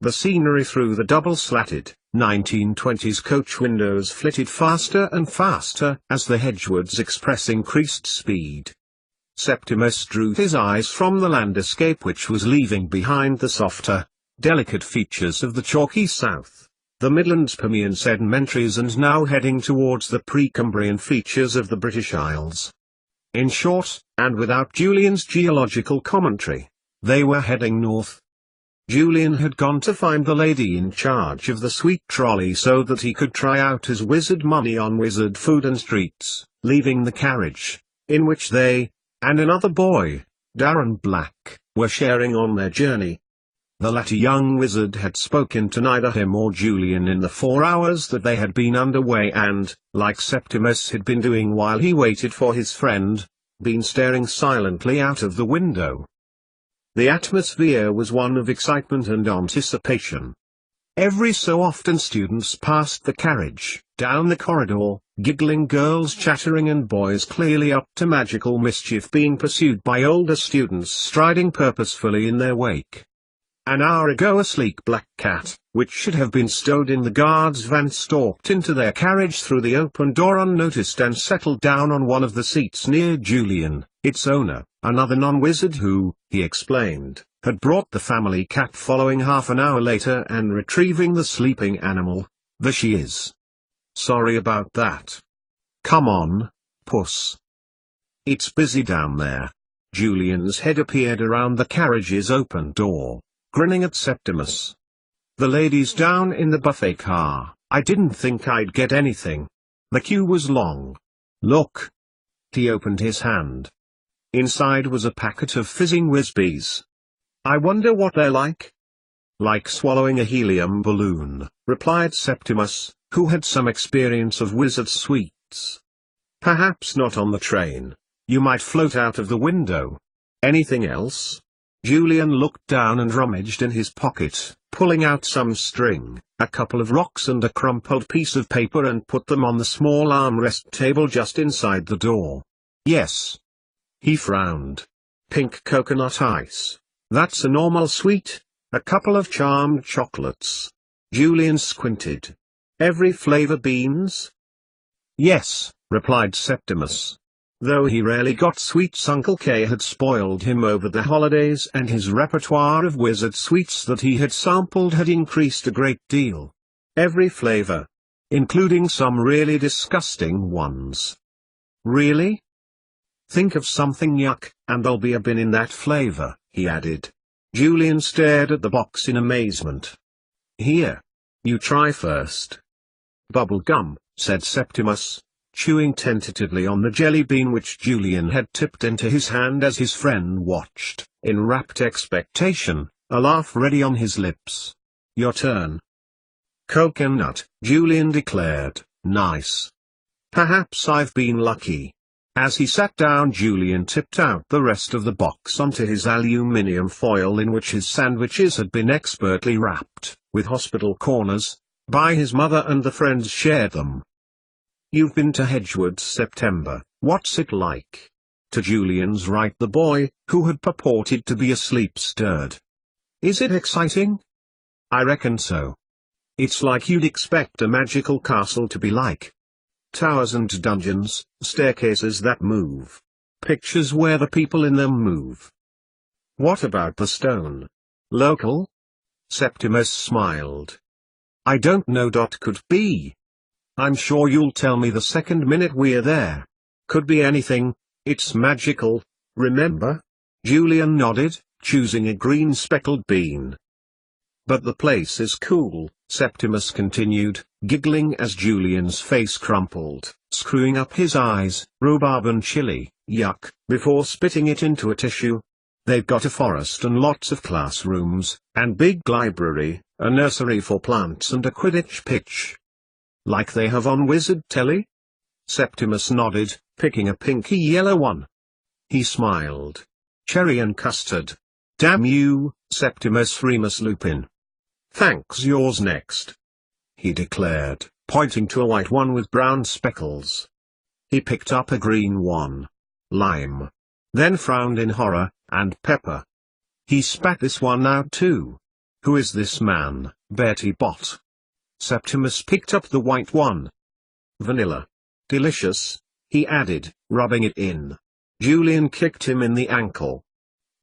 The scenery through the double-slatted, 1920s coach windows flitted faster and faster as the Hedgewood's express increased speed. Septimus drew his eyes from the landscape which was leaving behind the softer, delicate features of the chalky south, the Midlands Permian sedimentaries, and now heading towards the Precambrian features of the British Isles. In short, and without Julian's geological commentary, they were heading north. Julian had gone to find the lady in charge of the sweet trolley so that he could try out his wizard money on wizard food and treats, leaving the carriage, in which they, and another boy, Darren Black, were sharing on their journey. The latter young wizard had spoken to neither him or Julian in the 4 hours that they had been underway and, like Septimus had been doing while he waited for his friend, been staring silently out of the window. The atmosphere was one of excitement and anticipation. Every so often students passed the carriage, down the corridor, giggling girls chattering and boys clearly up to magical mischief being pursued by older students striding purposefully in their wake. An hour ago a sleek black cat, which should have been stowed in the guard's van, stalked into their carriage through the open door unnoticed and settled down on one of the seats near Julian, its owner, another non-wizard who, he explained, had brought the family cat following half an hour later and retrieving the sleeping animal. "There she is. Sorry about that. Come on, puss. It's busy down there." Julian's head appeared around the carriage's open door, grinning at Septimus. "The ladies down in the buffet car. I didn't think I'd get anything. The queue was long. Look." He opened his hand. Inside was a packet of fizzing Whizbees. "I wonder what they're like." "Like swallowing a helium balloon," replied Septimus, who had some experience of wizard sweets. "Perhaps not on the train. You might float out of the window. Anything else?" Julian looked down and rummaged in his pocket, pulling out some string, a couple of rocks and a crumpled piece of paper, and put them on the small armrest table just inside the door. "Yes." He frowned. "Pink coconut ice. That's a normal sweet. A couple of charmed chocolates." Julian squinted. "Every flavor beans?" "Yes," replied Septimus. Though he rarely got sweets, Uncle K had spoiled him over the holidays and his repertoire of wizard sweets that he had sampled had increased a great deal. "Every flavor. Including some really disgusting ones." "Really? Think of something yuck, and there'll be a bin in that flavor," he added. Julian stared at the box in amazement. "Here. You try first." "Bubble gum," said Septimus, chewing tentatively on the jelly bean which Julian had tipped into his hand as his friend watched, in rapt expectation, a laugh ready on his lips. "Your turn." "Coconut," Julian declared. "Nice. Perhaps I've been lucky." As he sat down, Julian tipped out the rest of the box onto his aluminium foil in which his sandwiches had been expertly wrapped, with hospital corners, by his mother, and the friends shared them. "You've been to Hedgewood's September, what's it like?" To Julian's right the boy, who had purported to be asleep, stirred. "Is it exciting?" "I reckon so. It's like you'd expect a magical castle to be like. Towers and dungeons, staircases that move. Pictures where the people in them move." "What about the stone? Local?" Septimus smiled. "I don't know. Could be. I'm sure you'll tell me the second minute we're there. Could be anything. It's magical, remember?" Julian nodded, choosing a green speckled bean. "But the place is cool," Septimus continued, giggling as Julian's face crumpled, screwing up his eyes. "Rhubarb and chili, yuck," before spitting it into a tissue. "They've got a forest and lots of classrooms, and big library, a nursery for plants and a Quidditch pitch." "Like they have on Wizard Telly?" Septimus nodded, picking a pinky yellow one. He smiled. "Cherry and custard. Damn you, Septimus Remus Lupin." "Thanks, yours next," he declared, pointing to a white one with brown speckles. He picked up a green one. "Lime." Then frowned in horror, "and pepper." He spat this one out too. Who is this man, Bertie Bott? Septimus picked up the white one. Vanilla. Delicious, he added, rubbing it in. Julian kicked him in the ankle.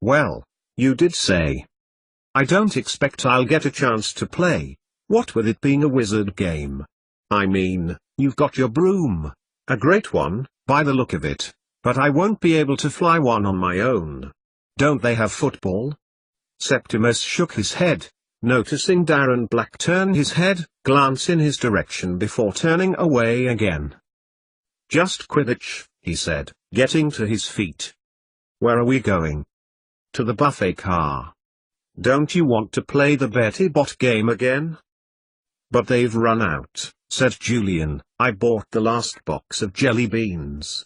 Well, you did say. I don't expect I'll get a chance to play, what with it being a wizard game. I mean, you've got your broom, a great one, by the look of it, but I won't be able to fly one on my own. Don't they have football? Septimus shook his head, noticing Darren Black turn his head, glance in his direction before turning away again. Just Quidditch, he said, getting to his feet. Where are we going? To the buffet car. Don't you want to play the Bertie Bott game again? But they've run out, said Julian. I bought the last box of jelly beans.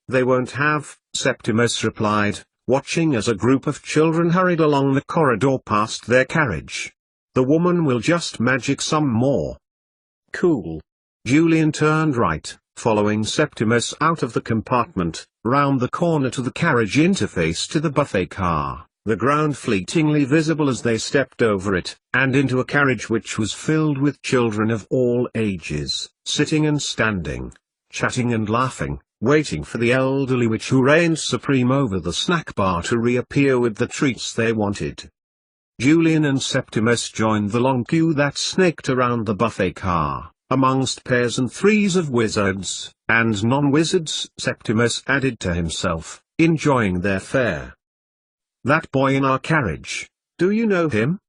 They won't have, Septimus replied, watching as a group of children hurried along the corridor past their carriage. The woman will just magic some more. Cool. Julian turned right, following Septimus out of the compartment, round the corner to the carriage interface to the buffet car, the ground fleetingly visible as they stepped over it, and into a carriage which was filled with children of all ages, sitting and standing, chatting and laughing, waiting for the elderly witch who reigned supreme over the snack bar to reappear with the treats they wanted. Julian and Septimus joined the long queue that snaked around the buffet car, amongst pairs and threes of wizards, and non-wizards, Septimus added to himself, enjoying their fare. That boy in our carriage, do you know him?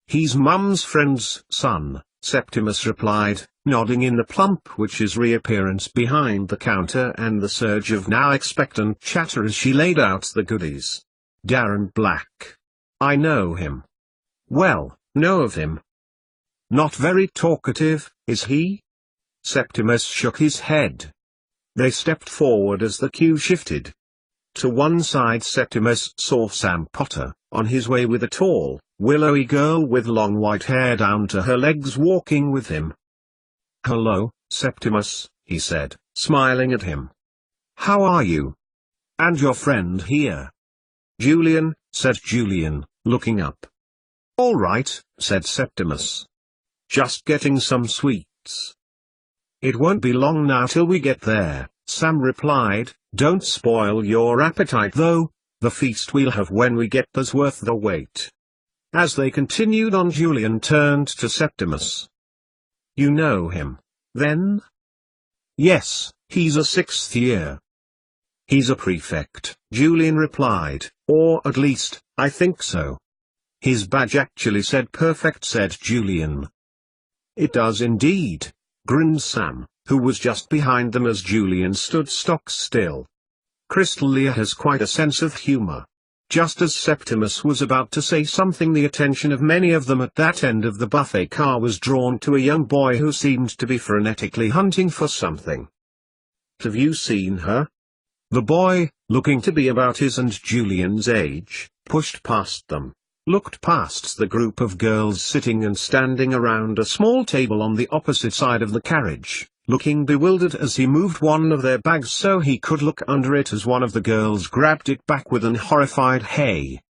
He's Mum's friend's son, Septimus replied, nodding in the plump witch's reappearance behind the counter and the surge of now expectant chatter as she laid out the goodies. Darren Black. I know him. Well, know of him. Not very talkative, is he? Septimus shook his head. They stepped forward as the queue shifted. To one side Septimus saw Sam Potter, on his way with a tall, willowy girl with long white hair down to her legs walking with him. Hello, Septimus, he said, smiling at him. How are you? And your friend here? Julian, said Julian, looking up. All right, said Septimus. Just getting some sweets. It won't be long now till we get there, Sam replied. Don't spoil your appetite though, the feast we'll have when we get there's worth the wait. As they continued on, Julian turned to Septimus. You know him, then? Yes, he's a sixth year. He's a prefect, Julian replied, or at least, I think so. His badge actually said perfect, said Julian. It does indeed, grinned Sam, who was just behind them as Julian stood stock still. Crystal Leah has quite a sense of humor. Just as Septimus was about to say something, the attention of many of them at that end of the buffet car was drawn to a young boy who seemed to be frenetically hunting for something. Have you seen her? The boy, looking to be about his and Julian's age, pushed past them, looked past the group of girls sitting and standing around a small table on the opposite side of the carriage, looking bewildered as he moved one of their bags so he could look under it as one of the girls grabbed it back with an horrified hey.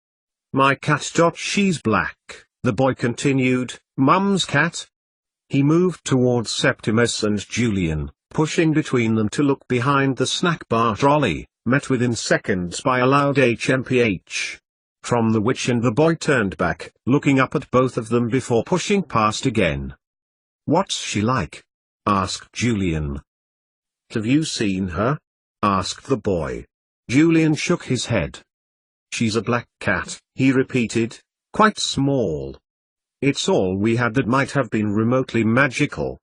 My cat. She's black, the boy continued. Mum's cat? He moved towards Septimus and Julian, pushing between them to look behind the snack bar trolley, met within seconds by a loud HMPH. From the witch, and the boy turned back, looking up at both of them before pushing past again. What's she like? Asked Julian. Have you seen her? Asked the boy. Julian shook his head. She's a black cat, he repeated, quite small. It's all we had that might have been remotely magical.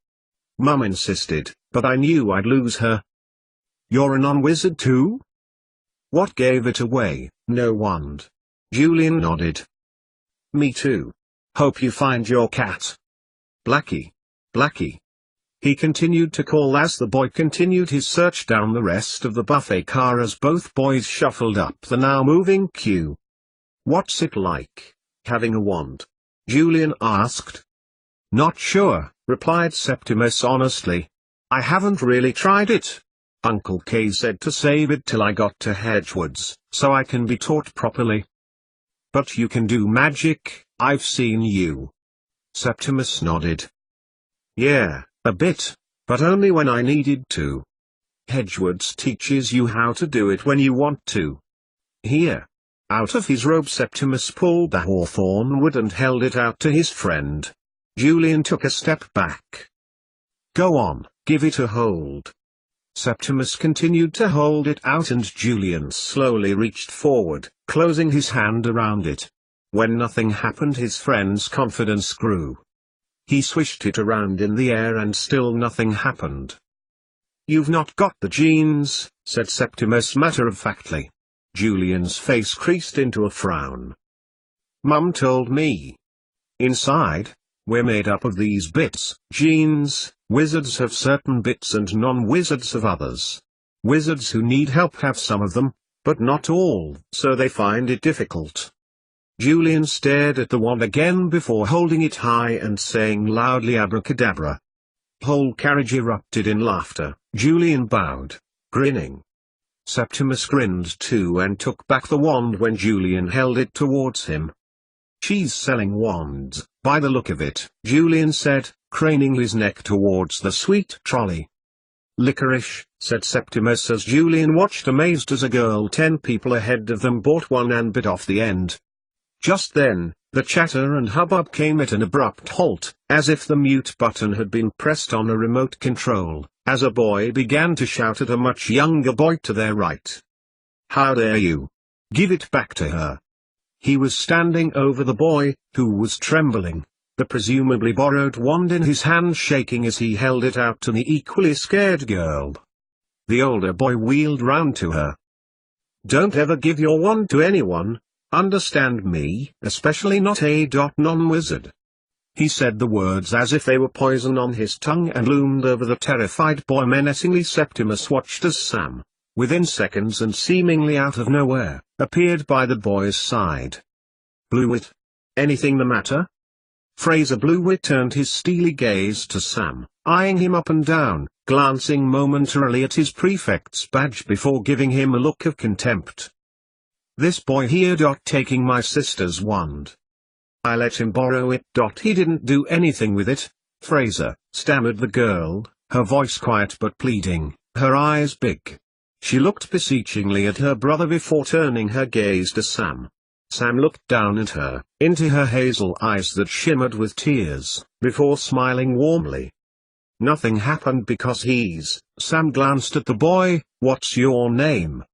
Mum insisted, but I knew I'd lose her. You're a non-wizard too? What gave it away? No wand. Julian nodded. Me too. Hope you find your cat. Blackie. Blackie. He continued to call as the boy continued his search down the rest of the buffet car as both boys shuffled up the now moving queue. What's it like, having a wand? Julian asked. Not sure, replied Septimus honestly. I haven't really tried it. Uncle K said to save it till I got to Hedgewoods, so I can be taught properly. But you can do magic, I've seen you. Septimus nodded. Yeah, a bit, but only when I needed to. Hedgewood's teaches you how to do it when you want to. Here. Out of his robe Septimus pulled the hawthorn wood and held it out to his friend. Julian took a step back. Go on, give it a hold. Septimus continued to hold it out and Julian slowly reached forward, closing his hand around it. When nothing happened his friend's confidence grew. He swished it around in the air and still nothing happened. You've not got the genes, said Septimus matter-of-factly. Julian's face creased into a frown. Mum told me. Inside, we're made up of these bits, genes. Wizards have certain bits and non-wizards have others. Wizards who need help have some of them, but not all, so they find it difficult. Julian stared at the wand again before holding it high and saying loudly abracadabra. Whole carriage erupted in laughter. Julian bowed, grinning. Septimus grinned too and took back the wand when Julian held it towards him. She's selling wands, by the look of it, Julian said, craning his neck towards the sweet trolley. Licorice, said Septimus as Julian watched amazed as a girl 10 people ahead of them bought one and bit off the end. Just then, the chatter and hubbub came at an abrupt halt, as if the mute button had been pressed on a remote control, as a boy began to shout at a much younger boy to their right. How dare you? Give it back to her. He was standing over the boy, who was trembling, the presumably borrowed wand in his hand shaking as he held it out to the equally scared girl. The older boy wheeled round to her. Don't ever give your wand to anyone, understand me, especially not a non-wizard. He said the words as if they were poison on his tongue and loomed over the terrified boy menacingly. Septimus watched as Sam, within seconds and seemingly out of nowhere, appeared by the boy's side. Bluewit? Anything the matter? Fraser Bluewit turned his steely gaze to Sam, eyeing him up and down, glancing momentarily at his prefect's badge before giving him a look of contempt. This boy here. Taking my sister's wand. I let him borrow it. He didn't do anything with it, Fraser, stammered the girl, her voice quiet but pleading, her eyes big. She looked beseechingly at her brother before turning her gaze to Sam. Sam looked down at her, into her hazel eyes that shimmered with tears, before smiling warmly. Nothing happened because Sam glanced at the boy. What's your name?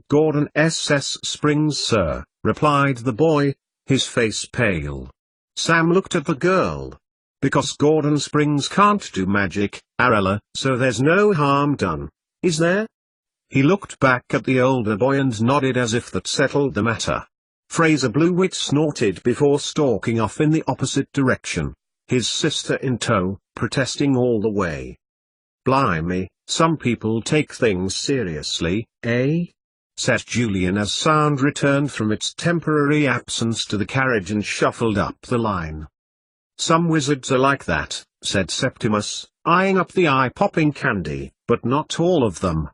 Gordon S.S. Springs, sir, replied the boy, his face pale. Sam looked at the girl. Because Gordon Springs can't do magic, Arella, so there's no harm done, is there? He looked back at the older boy and nodded as if that settled the matter. Fraser Bluewit snorted before stalking off in the opposite direction, his sister in tow, protesting all the way. Blimey, some people take things seriously, eh? Said Julian as sound returned from its temporary absence to the carriage and shuffled up the line. Some wizards are like that, said Septimus, eyeing up the eye-popping candy, but not all of them.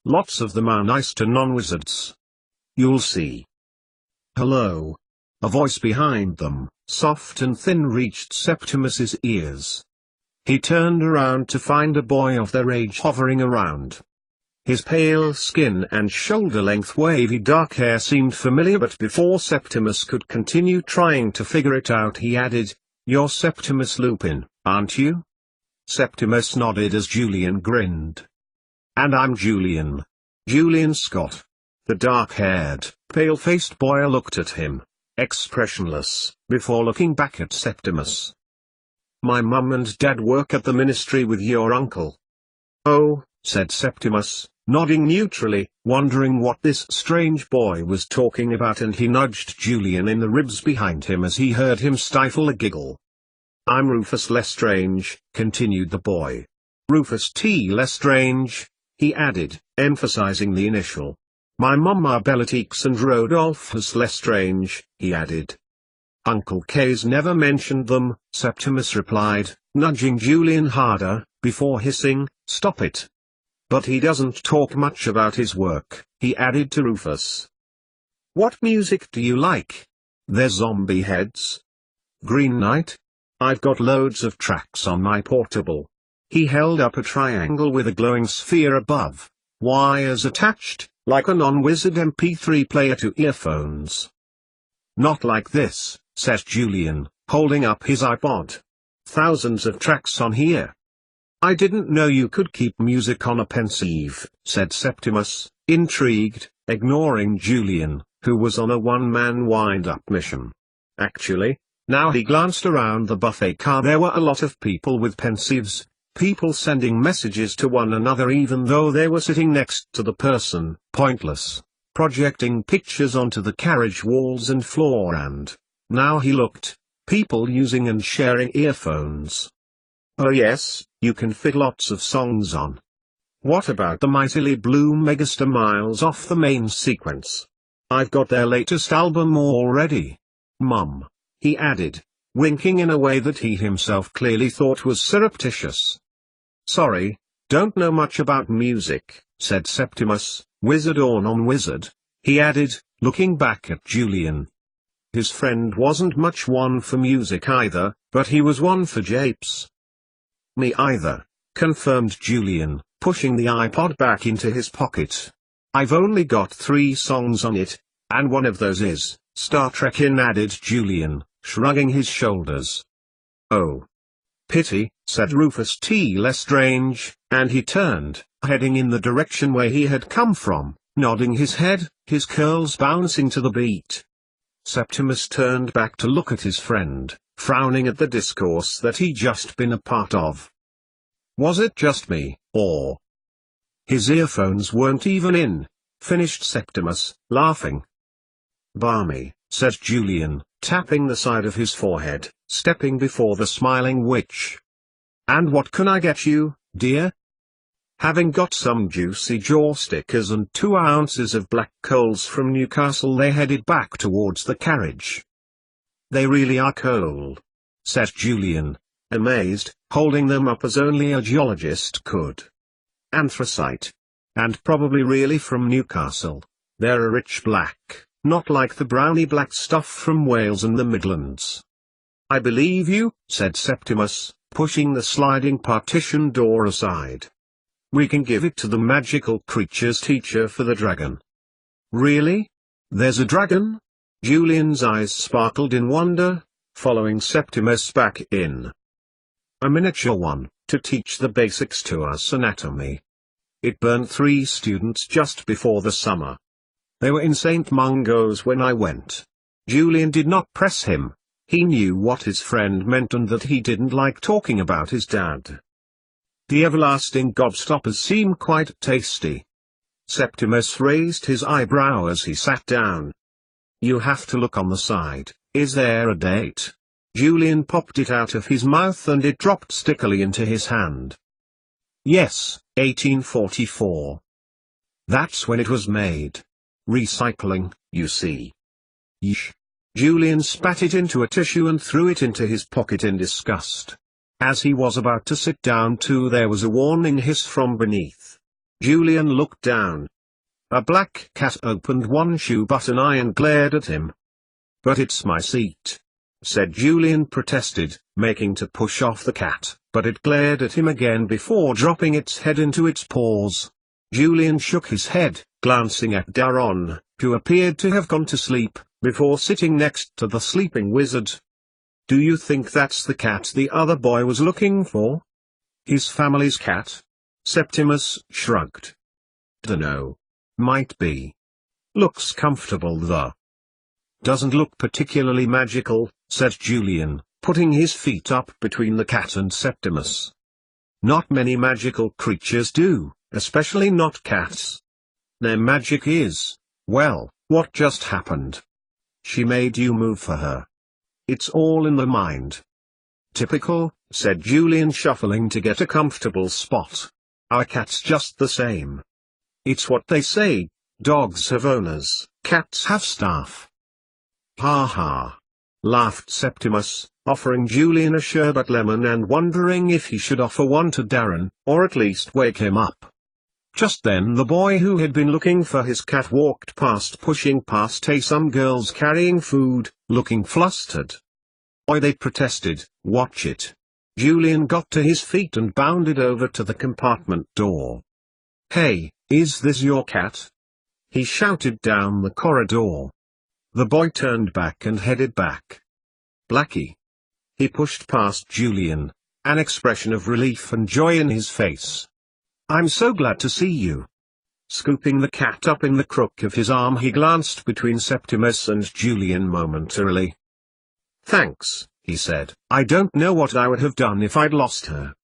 Lots of them are nice to non-wizards. You'll see. Hello. A voice behind them, soft and thin, reached Septimus's ears. He turned around to find a boy of their age hovering around. His pale skin and shoulder-length wavy dark hair seemed familiar, but before Septimus could continue trying to figure it out he added, "You're Septimus Lupin, aren't you?" Septimus nodded as Julian grinned. "And I'm Julian. Julian Scott." The dark-haired, pale-faced boy looked at him, expressionless, before looking back at Septimus. "My mum and dad work at the ministry with your uncle." "Oh," said Septimus, nodding neutrally, wondering what this strange boy was talking about, and he nudged Julian in the ribs behind him as he heard him stifle a giggle. "I'm Rufus Lestrange," continued the boy. "Rufus T. Lestrange," he added, emphasizing the initial. "My mum are Bellatrix and Rodolphus Lestrange," he added. "Uncle K's never mentioned them," Septimus replied, nudging Julian harder, before hissing, "Stop it." "But he doesn't talk much about his work," he added to Rufus. "What music do you like?" They're zombie heads. Green Knight? I've got loads of tracks on my portable. He held up a triangle with a glowing sphere above, wires attached, like a non-wizard MP3 player to earphones. Not like this, said Julian, holding up his iPod. Thousands of tracks on here. I didn't know you could keep music on a pensieve, said Septimus, intrigued, ignoring Julian, who was on a one-man wind-up mission. Actually, now he glanced around the buffet car, there were a lot of people with pensieves, people sending messages to one another even though they were sitting next to the person, pointless, projecting pictures onto the carriage walls and floor, and, now he looked, people using and sharing earphones. Oh yes, you can fit lots of songs on. What about the Mightily Blue Megastar miles off the main sequence? I've got their latest album already. Mum, he added, winking in a way that he himself clearly thought was surreptitious. Sorry, don't know much about music, said Septimus, wizard or non-wizard, he added, looking back at Julian. His friend wasn't much one for music either, but he was one for japes. Me either, confirmed Julian, pushing the iPod back into his pocket. I've only got 3 songs on it, and one of those is Star Trek added Julian, shrugging his shoulders. Oh. Pity, said Rufus T. Lestrange, and he turned, heading in the direction where he had come from, nodding his head, his curls bouncing to the beat. Septimus turned back to look at his friend, frowning at the discourse that he'd just been a part of. Was it just me, or? His earphones weren't even in, finished Septimus, laughing. Balmy, said Julian, tapping the side of his forehead, stepping before the smiling witch. And what can I get you, dear? Having got some juicy jaw stickers and 2 ounces of black coals from Newcastle, they headed back towards the carriage. They really are cold, said Julian, amazed, holding them up as only a geologist could. Anthracite. And probably really from Newcastle. They're a rich black, not like the browny black stuff from Wales and the Midlands. I believe you, said Septimus, pushing the sliding partition door aside. We can give it to the magical creatures teacher for the dragon. Really? There's a dragon? Julian's eyes sparkled in wonder, following Septimus back in. A miniature one, to teach the basics to us anatomy. It burned 3 students just before the summer. They were in St. Mungo's when I went. Julian did not press him. He knew what his friend meant and that he didn't like talking about his dad. The everlasting gobstoppers seem quite tasty. Septimus raised his eyebrow as he sat down. You have to look on the side. Is there a date? Julian popped it out of his mouth and it dropped stickily into his hand. Yes, 1844. That's when it was made. Recycling, you see. Yeesh. Julian spat it into a tissue and threw it into his pocket in disgust. As he was about to sit down too, there was a warning hiss from beneath. Julian looked down. A black cat opened one shoe button eye and glared at him. But it's my seat, said Julian, protested, making to push off the cat, but it glared at him again before dropping its head into its paws. Julian shook his head, glancing at Daron, who appeared to have gone to sleep, before sitting next to the sleeping wizard. Do you think that's the cat the other boy was looking for? His family's cat? Septimus shrugged. Dunno. Might be. Looks comfortable though. Doesn't look particularly magical, said Julian, putting his feet up between the cat and Septimus. Not many magical creatures do, especially not cats. Their magic is, well, what just happened? She made you move for her. It's all in the mind. Typical, said Julian, shuffling to get a comfortable spot. Our cat's just the same. It's what they say, dogs have owners, cats have staff. Ha ha. Laughed Septimus, offering Julian a sherbet lemon and wondering if he should offer one to Darren, or at least wake him up. Just then the boy who had been looking for his cat walked past, pushing past some girls carrying food, looking flustered. "Oi," they protested, "watch it." Julian got to his feet and bounded over to the compartment door. "Hey, is this your cat?" he shouted down the corridor. The boy turned back and headed back. "Blackie." He pushed past Julian, an expression of relief and joy in his face. "I'm so glad to see you." Scooping the cat up in the crook of his arm, he glanced between Septimus and Julian momentarily. "Thanks," he said. "I don't know what I would have done if I'd lost her."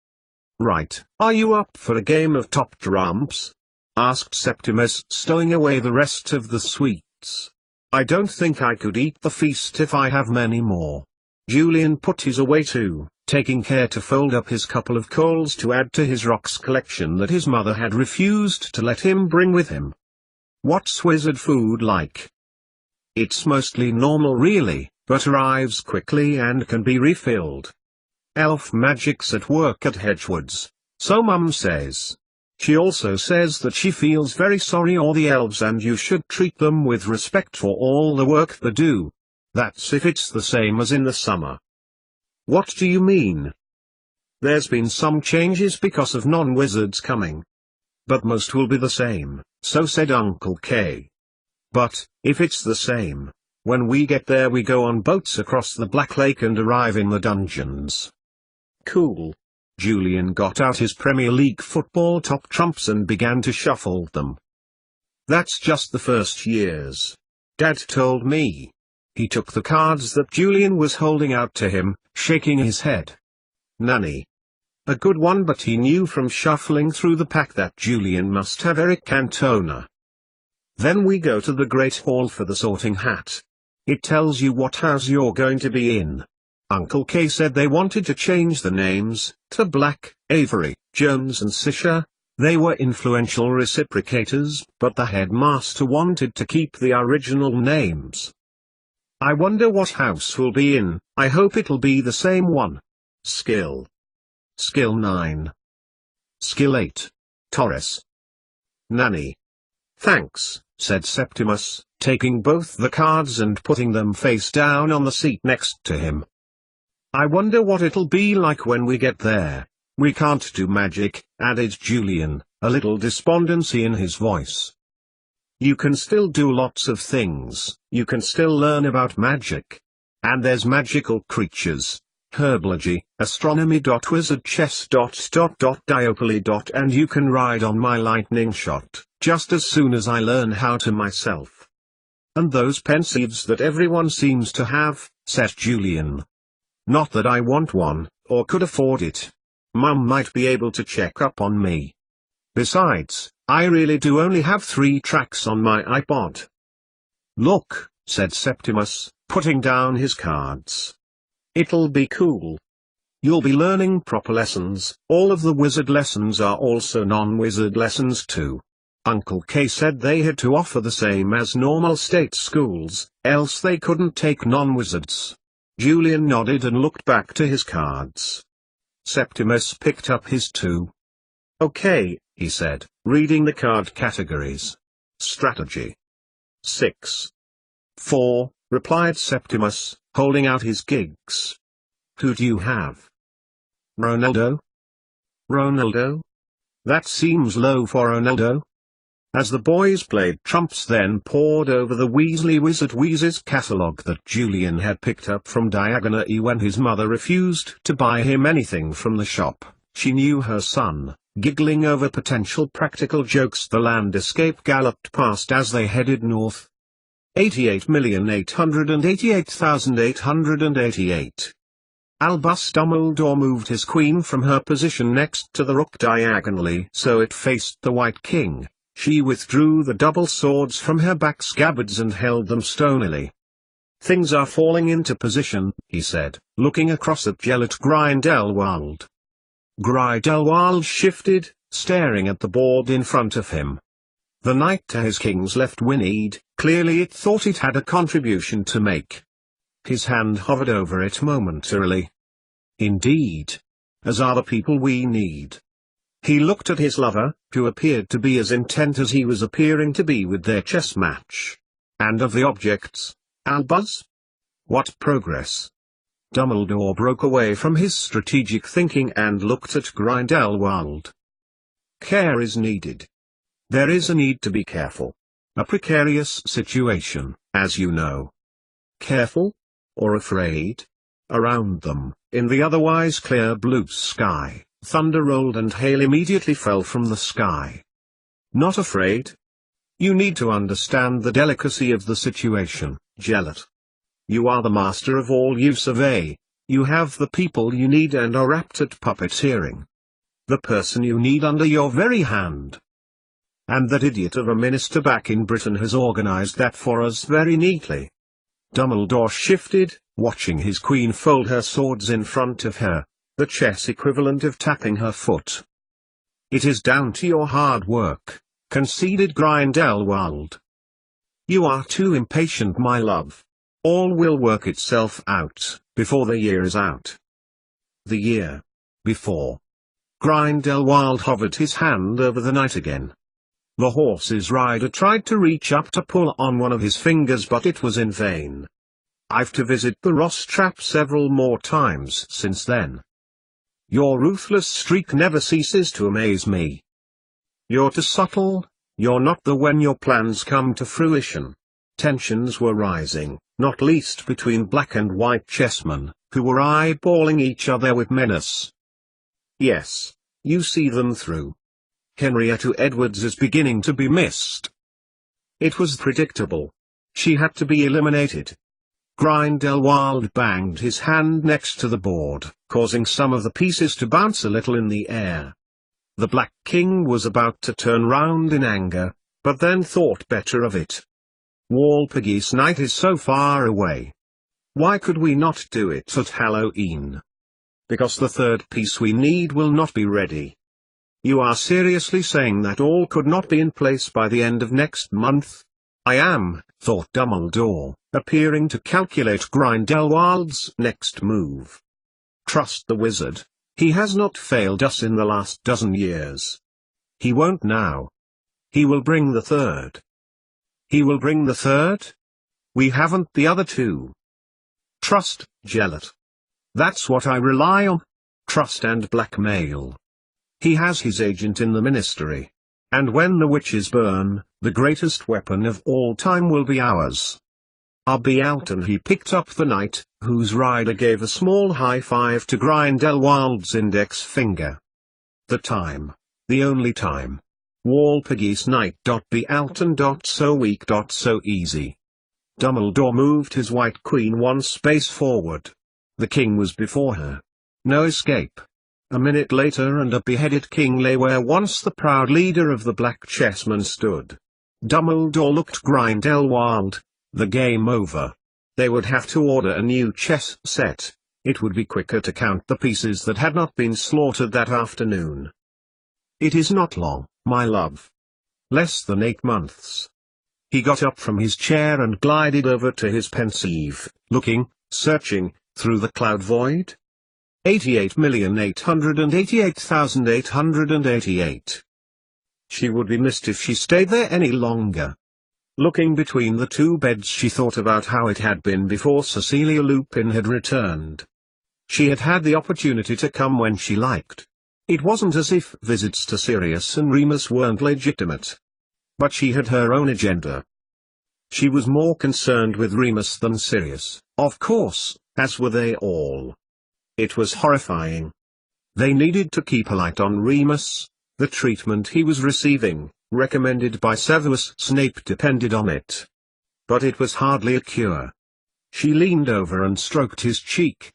"Right, are you up for a game of top trumps?" asked Septimus, stowing away the rest of the sweets. "I don't think I could eat the feast if I have many more." Julian put his away too, taking care to fold up his couple of coals to add to his rocks collection that his mother had refused to let him bring with him. "What's wizard food like?" "It's mostly normal really, but arrives quickly and can be refilled. Elf magic's at work at Hedgewoods, so Mum says. She also says that she feels very sorry for the elves and you should treat them with respect for all the work they do. That's if it's the same as in the summer." "What do you mean?" "There's been some changes because of non-wizards coming. But most will be the same, so said Uncle K. But, if it's the same, when we get there we go on boats across the Black Lake and arrive in the dungeons." "Cool." Julian got out his Premier League football top trumps and began to shuffle them. "That's just the first year's. Dad told me." He took the cards that Julian was holding out to him, shaking his head. "Nanny. A good one, but he knew from shuffling through the pack that Julian must have Eric Cantona. Then we go to the Great Hall for the sorting hat. It tells you what house you're going to be in. Uncle K said they wanted to change the names to Black, Avery, Jones and Sisha. They were influential reciprocators, but the headmaster wanted to keep the original names. I wonder what house we'll be in. I hope it'll be the same one. Skill. Skill 9. Skill 8. Taurus. Nanny. Thanks, said Septimus, taking both the cards and putting them face down on the seat next to him. I wonder what it'll be like when we get there. We can't do magic, added Julian, a little despondency in his voice. You can still do lots of things. You can still learn about magic. And there's magical creatures, herbology, astronomy. Wizard chess. Diopoly. And you can ride on my lightning shot, just as soon as I learn how to myself. And those pensives that everyone seems to have, said Julian. Not that I want one, or could afford it. Mum might be able to check up on me. Besides, I really do only have 3 tracks on my iPod. Look, said Septimus, putting down his cards. It'll be cool. You'll be learning proper lessons. All of the wizard lessons are also non-wizard lessons too. Uncle K said they had to offer the same as normal state schools, else they couldn't take non-wizards. Julian nodded and looked back to his cards. Septimus picked up his 2. Okay, he said, reading the card categories. Strategy. 6. 4, replied Septimus, holding out his gigs. Who do you have? Ronaldo? Ronaldo? That seems low for Ronaldo. As the boys played trumps, then pored over the Weasley Wizard Wheezes catalogue that Julian had picked up from Diagon Alley when his mother refused to buy him anything from the shop, she knew her son, giggling over potential practical jokes. The land escape galloped past as they headed north. 88,888,888. Albus Dumbledore moved his queen from her position next to the rook diagonally so it faced the White King. She withdrew the double swords from her back scabbards and held them stonily. Things are falling into position, he said, looking across at Gellert Grindelwald. Grindelwald shifted, staring at the board in front of him. The knight to his king's left whinnied, clearly it thought it had a contribution to make. His hand hovered over it momentarily. Indeed. As are the people we need. He looked at his lover, who appeared to be as intent as he was appearing to be with their chess match. And of the objects, Albus? What progress? Dumbledore broke away from his strategic thinking and looked at Grindelwald. Care is needed. There is a need to be careful. A precarious situation, as you know. Careful? Or afraid? Around them, in the otherwise clear blue sky, thunder rolled and hail immediately fell from the sky. Not afraid? You need to understand the delicacy of the situation, Gellert. You are the master of all you survey. You have the people you need and are apt at puppeteering. The person you need under your very hand. And that idiot of a minister back in Britain has organized that for us very neatly. Dumbledore shifted, watching his queen fold her swords in front of her, the chess equivalent of tapping her foot. It is down to your hard work, conceded Grindelwald. You are too impatient, my love. All will work itself out, before the year is out. The year. Before. Grindelwald hovered his hand over the knight again. The horse's rider tried to reach up to pull on one of his fingers, but it was in vain. I've to visit the Ross trap several more times since then. Your ruthless streak never ceases to amaze me. You're too subtle, you're not the when your plans come to fruition. Tensions were rising, not least between black and white chessmen, who were eyeballing each other with menace. Yes, you see them through. Henrietta Edwards is beginning to be missed. It was predictable. She had to be eliminated. Grindelwald banged his hand next to the board, causing some of the pieces to bounce a little in the air. The Black King was about to turn round in anger, but then thought better of it. Walpurgis Night is so far away. Why could we not do it at Halloween? Because the third piece we need will not be ready. You are seriously saying that all could not be in place by the end of next month? I am, thought Dumbledore, appearing to calculate Grindelwald's next move. Trust the wizard. He has not failed us in the last dozen years. He won't now. He will bring the third. He will bring the third? We haven't the other two. Trust, Gellert. That's what I rely on. Trust and blackmail. He has his agent in the ministry. And when the witches burn, the greatest weapon of all time will be ours. I'll be out. And he picked up the knight, whose rider gave a small high five to Grindelwald's index finger. The time. The only time. Walpurgis Night. Be out and so weak. So easy. Dumbledore moved his white queen one space forward. The king was before her. No escape. A minute later and a beheaded king lay where once the proud leader of the black chessmen stood. Dumbledore looked Grindelwald. The game over. They would have to order a new chess set. It would be quicker to count the pieces that had not been slaughtered that afternoon. It is not long, my love. Less than 8 months. He got up from his chair and glided over to his pensieve, looking, searching, through the cloud void. 88,888,888. She would be missed if she stayed there any longer. Looking between the two beds, she thought about how it had been before Cecilia Lupin had returned. She had had the opportunity to come when she liked. It wasn't as if visits to Sirius and Remus weren't legitimate. But she had her own agenda. She was more concerned with Remus than Sirius, of course, as were they all. It was horrifying. They needed to keep a light on Remus. The treatment he was receiving, recommended by Severus Snape, depended on it. But it was hardly a cure. She leaned over and stroked his cheek.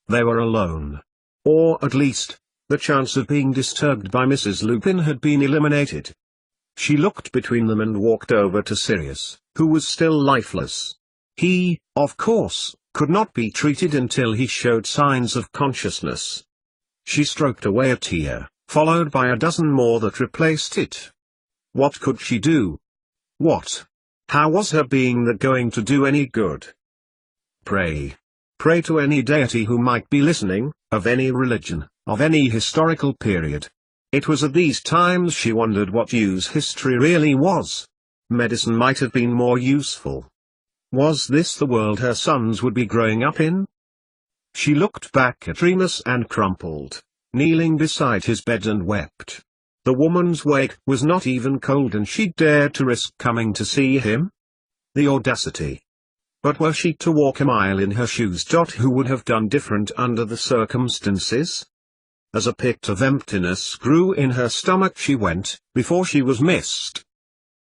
They were alone. Or at least, the chance of being disturbed by Mrs. Lupin had been eliminated. She looked between them and walked over to Sirius, who was still lifeless. He, of course, could not be treated until he showed signs of consciousness. She stroked away a tear, followed by a dozen more that replaced it. What could she do? What? How was her being there going to do any good? Pray. Pray to any deity who might be listening, of any religion, of any historical period. It was at these times she wondered what use history really was. Medicine might have been more useful. Was this the world her sons would be growing up in? She looked back at Remus and crumpled, kneeling beside his bed, and wept. The woman's wake was not even cold, and she dared to risk coming to see him? The audacity! But were she to walk a mile in her shoes? Who would have done different under the circumstances? As a pit of emptiness grew in her stomach, she went, before she was missed.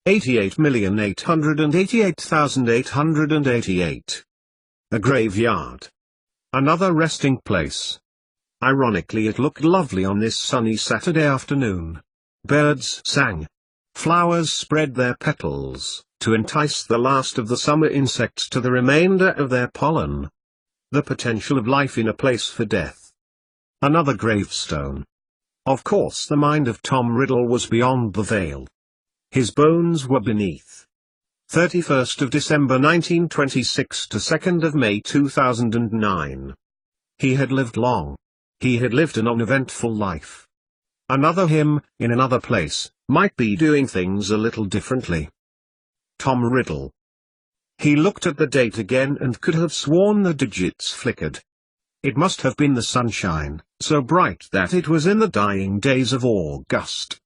88,888,888. A graveyard. Another resting place. Ironically, it looked lovely on this sunny Saturday afternoon. Birds sang. Flowers spread their petals, to entice the last of the summer insects to the remainder of their pollen. The potential of life in a place for death. Another gravestone. Of course the mind of Tom Riddle was beyond the veil. His bones were beneath. 31st of December 1926 to 2nd of May 2009. He had lived long. He had lived an uneventful life. Another him, in another place, might be doing things a little differently. Tom Riddle. He looked at the date again and could have sworn the digits flickered. It must have been the sunshine, so bright that it was in the dying days of August.